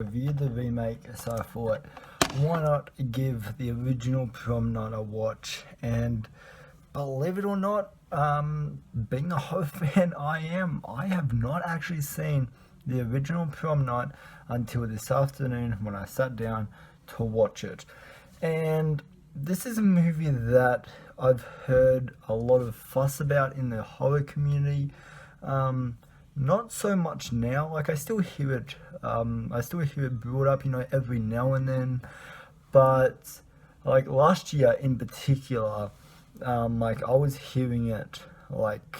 Review the remake, so I thought, why not give the original Prom Night a watch? And believe it or not, being a horror fan I have not actually seen the original Prom Night until this afternoon when I sat down to watch it. And this is a movie that I've heard a lot of fuss about in the horror community. Not so much now. Like I still hear it. I still hear it brought up, every now and then. But like last year in particular, like I was hearing it like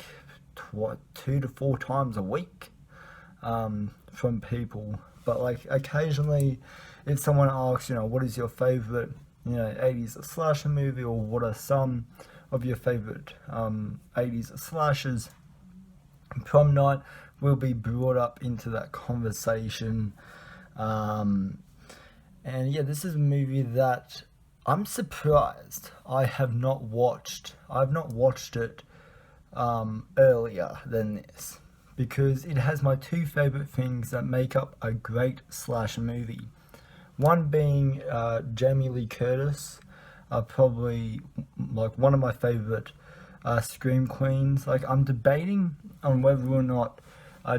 2 to 4 times a week from people. But like occasionally, if someone asks, what is your favorite, 80s slasher movie, or what are some of your favorite 80s slashers, Prom Night will be brought up into that conversation. And yeah, this is a movie that I'm surprised I have not watched. I've not watched it earlier than this, because it has my two favorite things that make up a great slasher movie. One being Jamie Lee Curtis, probably like one of my favorite scream queens. Like I'm debating on whether or not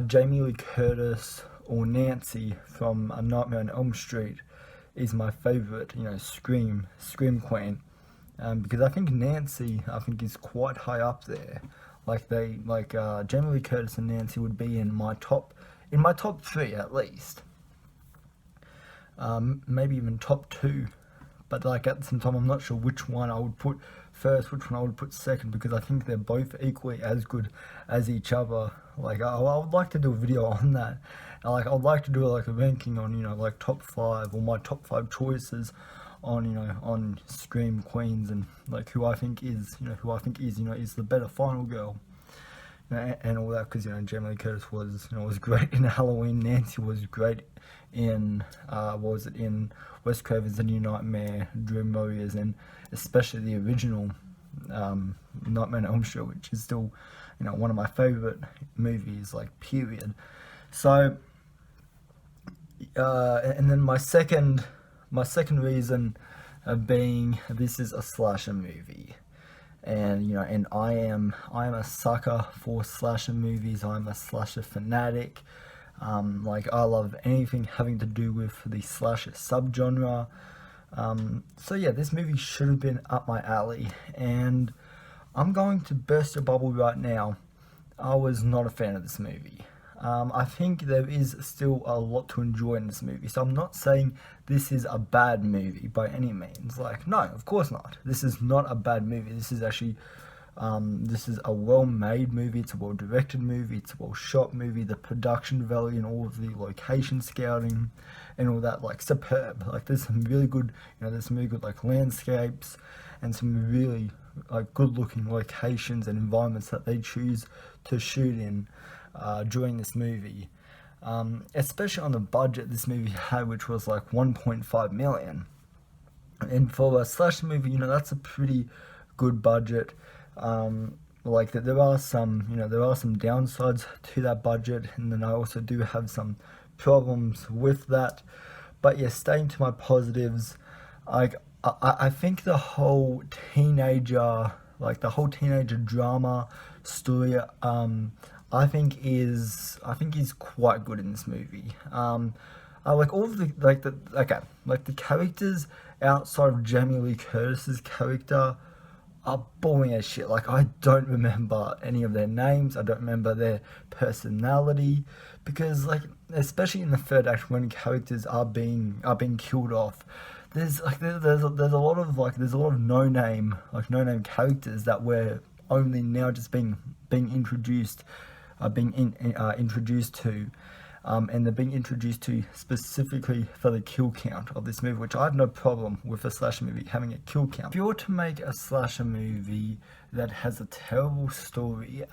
Jamie Lee Curtis or Nancy from A Nightmare on Elm Street is my favorite, scream queen. Because I think Nancy, is quite high up there. Jamie Lee Curtis and Nancy would be in my top three at least. Maybe even top two. But like at the same time, I'm not sure which one I would put first, which one I would put second, because I think they're both equally as good as each other. Like I would like to do a video on that. Like I'd like to do like a ranking on like top 5 or my top 5 choices on on scream queens, and like who I think is is the better final girl. And all that, because Jamie Lee Curtis was was great in Halloween. Nancy was great in in Wes Craven's The New Nightmare, Dream Warriors, and especially the original Nightmare on Elm Street, which is still one of my favorite movies, like period. So and then my second reason being, this is a slasher movie. And and I am a sucker for slasher movies. I'm a slasher fanatic. Like I love anything having to do with the slasher subgenre. So yeah, this movie should have been up my alley, and I'm going to burst a bubble right now. I was not a fan of this movie. I think there is still a lot to enjoy in this movie. So I'm not saying this is a bad movie by any means. Like, no, of course not. This is not a bad movie. This is actually, this is a well-made movie. It's a well-directed movie. It's a well-shot movie. The production value and all of the location scouting and all that, like, superb. Like, there's some really good, there's some really good, like, landscapes and some really, like, good-looking locations and environments that they choose to shoot in during this movie, especially on the budget this movie had, which was like 1.5 million. And for a slasher movie, that's a pretty good budget. Like that, there are some downsides to that budget, and then I also do have some problems with that. But yeah, staying to my positives, like I think the whole teenager drama story, I think is quite good in this movie. I like all of the characters outside of Jamie Lee Curtis's character are boring as shit. Like I don't remember any of their names. I don't remember their personality, because like especially in the third act when characters are being killed off, there's a lot of no name characters that we're only now just being introduced to, and they're being introduced to specifically for the kill count of this movie, which I have no problem with a slasher movie having a kill count. If you were to make a slasher movie that has a terrible story,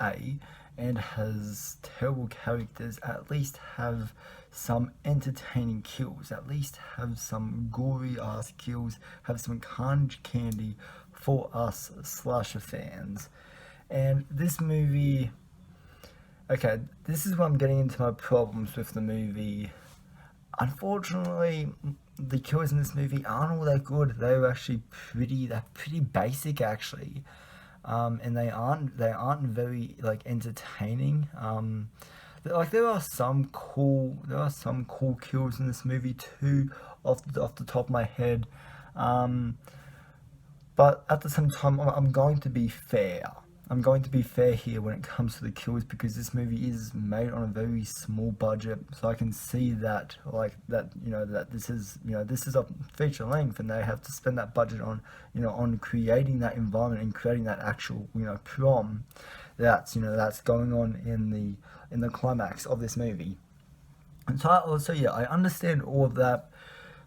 and has terrible characters, at least have some entertaining kills, at least have some gory ass kills, have some carnage candy for us slasher fans. And this movie, okay, this is where I'm getting into my problems with the movie. unfortunately, the kills in this movie aren't all that good. They're actually they're pretty basic actually, and they aren't very like entertaining. Like there are some cool kills in this movie too, off the top of my head. Um, but at the same time, I'm going to be fair. I'm going to be fair here when it comes to the kills because this movie is made on a very small budget, so I can see that that this is a feature length, and they have to spend that budget on on creating that environment and creating that actual prom that's going on in the climax of this movie. And so yeah, I understand all of that,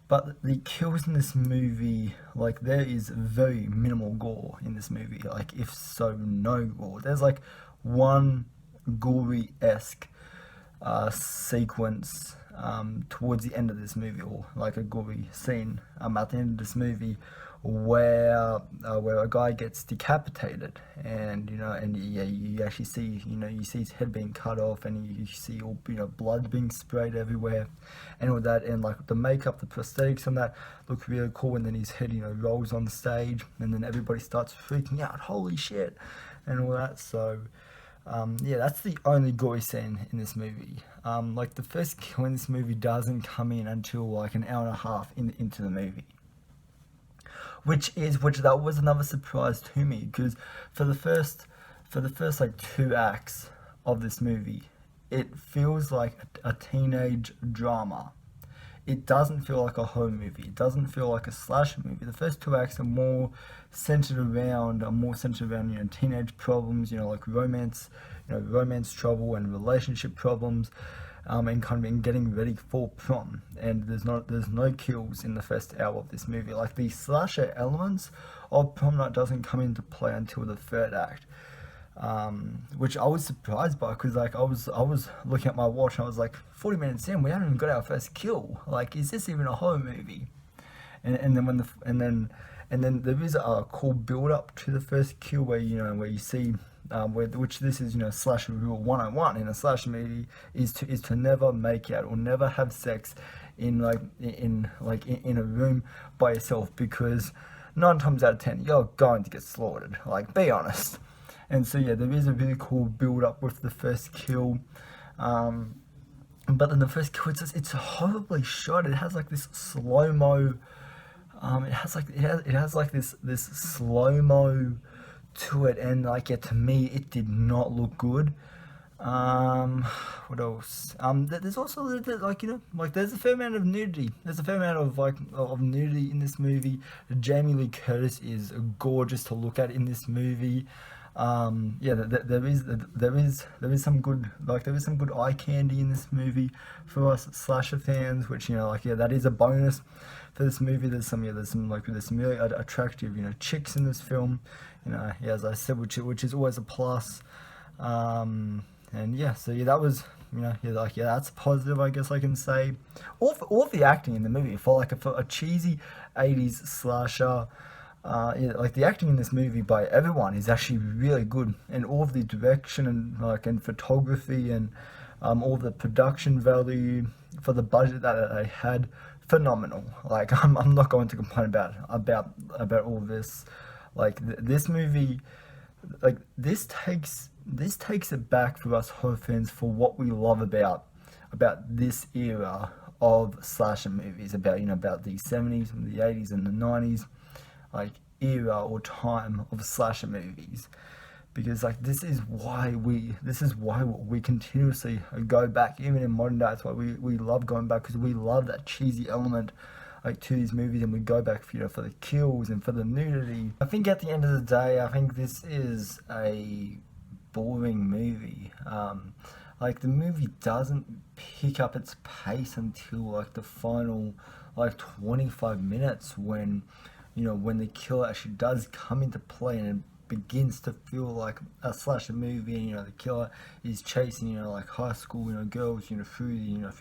but the kills in this movie, like there is very minimal gore in this movie. Like if so, no gore. There's like one gory-esque sequence towards the end of this movie, or like a gory scene at the end of this movie, where a guy gets decapitated, and yeah, you actually see you see his head being cut off, and you see all blood being sprayed everywhere, and all that, and like the makeup, the prosthetics on that look really cool, and then his head rolls on stage, and then everybody starts freaking out, holy shit, and all that. So yeah, that's the only gory scene in this movie. Like the first kill in this movie doesn't come in until like an hour and a half into the movie, which that was another surprise to me because for the first like 2 acts of this movie, it feels like a teenage drama. It doesn't feel like a horror movie. It doesn't feel like a slasher movie. The first 2 acts are more centered around teenage problems, like romance, romance trouble and relationship problems, and kind of in getting ready for prom. And there's no kills in the first hour of this movie. Like the slasher elements of prom night doesn't come into play until the third act. Which I was surprised by because like I was looking at my watch and I was like 40 minutes in, we haven't even got our first kill. Like, is this even a horror movie? And then and then there is a cool build up to the first kill where where you see which this is slasher rule 101 in a slasher movie is to never make out or never have sex in a room by yourself, because 9 times out of 10 you're going to get slaughtered. Like, be honest. And so yeah, there is a really cool build up with the first kill, but then the first kill, it's horribly shot. It has like this slow mo. It has like this slow mo to it, and like, yeah, to me it did not look good. What else? There's also like there's a fair amount of nudity. There's a fair amount of nudity in this movie. Jamie Lee Curtis is gorgeous to look at in this movie. Yeah, there is some good eye candy in this movie for us slasher fans, which yeah, that is a bonus for this movie. There's some really attractive chicks in this film, yeah, as I said, which is always a plus. And yeah, so yeah, that was yeah, that's positive, I guess I can say. All of the acting in the movie for a cheesy 80s slasher. Yeah, like the acting in this movie by everyone is actually really good, and all of the direction and photography and all the production value for the budget that they had, phenomenal. Like I'm not going to complain about all this. Like this movie, like this takes it back for us horror fans for what we love about this era of slasher movies, about the 70s and the 80s and the 90s, like era or time of slasher movies, because like this is why we continuously go back, even in modern day. That's why we love going back, because we love that cheesy element to these movies, and we go back for the kills and for the nudity. I think at the end of the day, I think this is a boring movie. Like the movie doesn't pick up its pace until like the final 25 minutes, when when the killer actually does come into play, and it begins to feel like a slasher movie, and the killer is chasing like high school girls through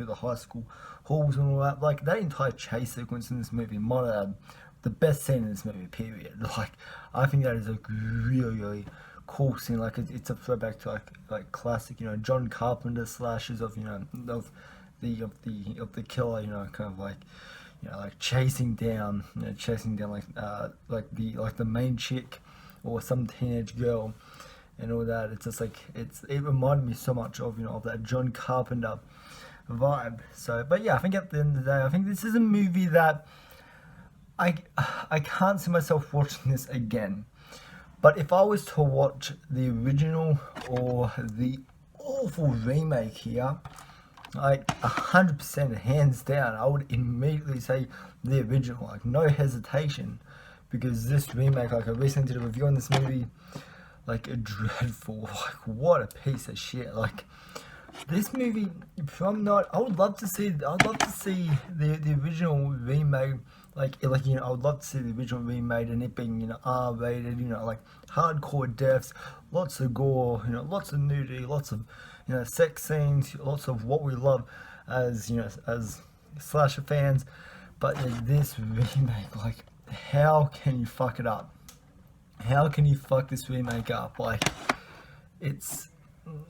the high school halls and all that. Like that entire chase sequence in this movie might have the best scene in this movie, period. Like I think that is a really cool scene. Like it's a throwback to like classic John Carpenter slashes of the killer, kind of like, like chasing down like the main chick or some teenage girl and all that. It's just like it reminded me so much of of that John Carpenter vibe. So, but yeah, I think at the end of the day, I think this is a movie that I can't see myself watching this again. But if I was to watch the original or the awful remake here, like 100% hands down, I would immediately say the original, like no hesitation, because this remake, like I recently did a review on this movie, like a dreadful, like what a piece of shit. Like this movie, Prom Night, I'd love to see the original remake. Like I would love to see the original remade and it being R-rated, like hardcore deaths, lots of gore, lots of nudity, lots of sex scenes, lots of what we love as as slasher fans. But this remake, like, how can you fuck it up? How can you fuck this remake up? Like, it's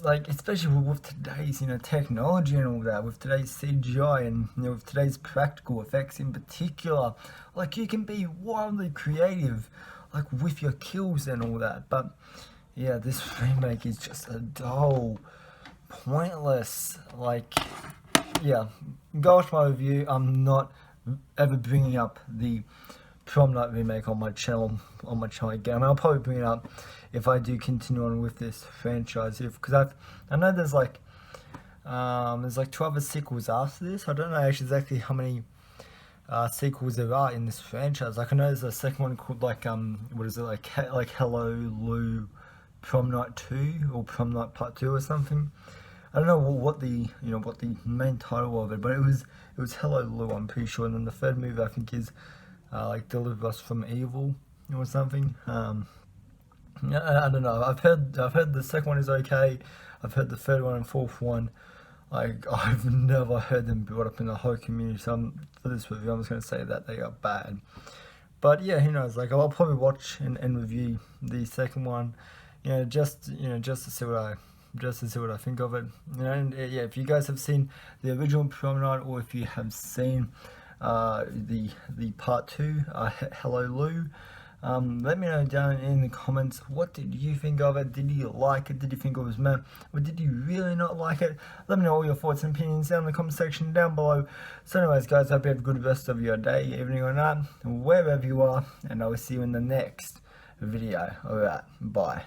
like, especially with today's technology and all that, with today's CGI and with today's practical effects in particular, like you can be wildly creative like with your kills and all that. But yeah, this remake is just a dull, pointless, like, yeah, go watch my review. I'm not ever bringing up the Prom Night remake on my channel again. I mean, I'll probably bring it up if I do continue on with this franchise, because I know there's like 2 other sequels after this. I don't know actually exactly how many sequels there are in this franchise. Like I know there's a second one called like what is it, like Hello Lou Prom Night 2 or Prom Night Part 2 or something. I don't know what the what the main title of it, but it was Hello Lou, I'm pretty sure. And then the third movie I think is like Deliver Us from Evil or something. I don't know. I've heard the second one is okay. I've heard the third one and fourth one, like I've never heard them brought up in the whole community. So for this review, I'm just going to say that they are bad. But yeah, who knows? Like I'll probably watch and review the second one, just to see what I think of it. And yeah, if you guys have seen the original Prom Night, or if you have seen the part 2, Hello Lou, let me know down in the comments, what did you think of it? Did you like it? Did you think it was meh? Or did you really not like it? Let me know all your thoughts and opinions down in the comment section down below. So anyways guys, I hope you have a good rest of your day, evening or night, wherever you are, and I will see you in the next video. Alright, bye.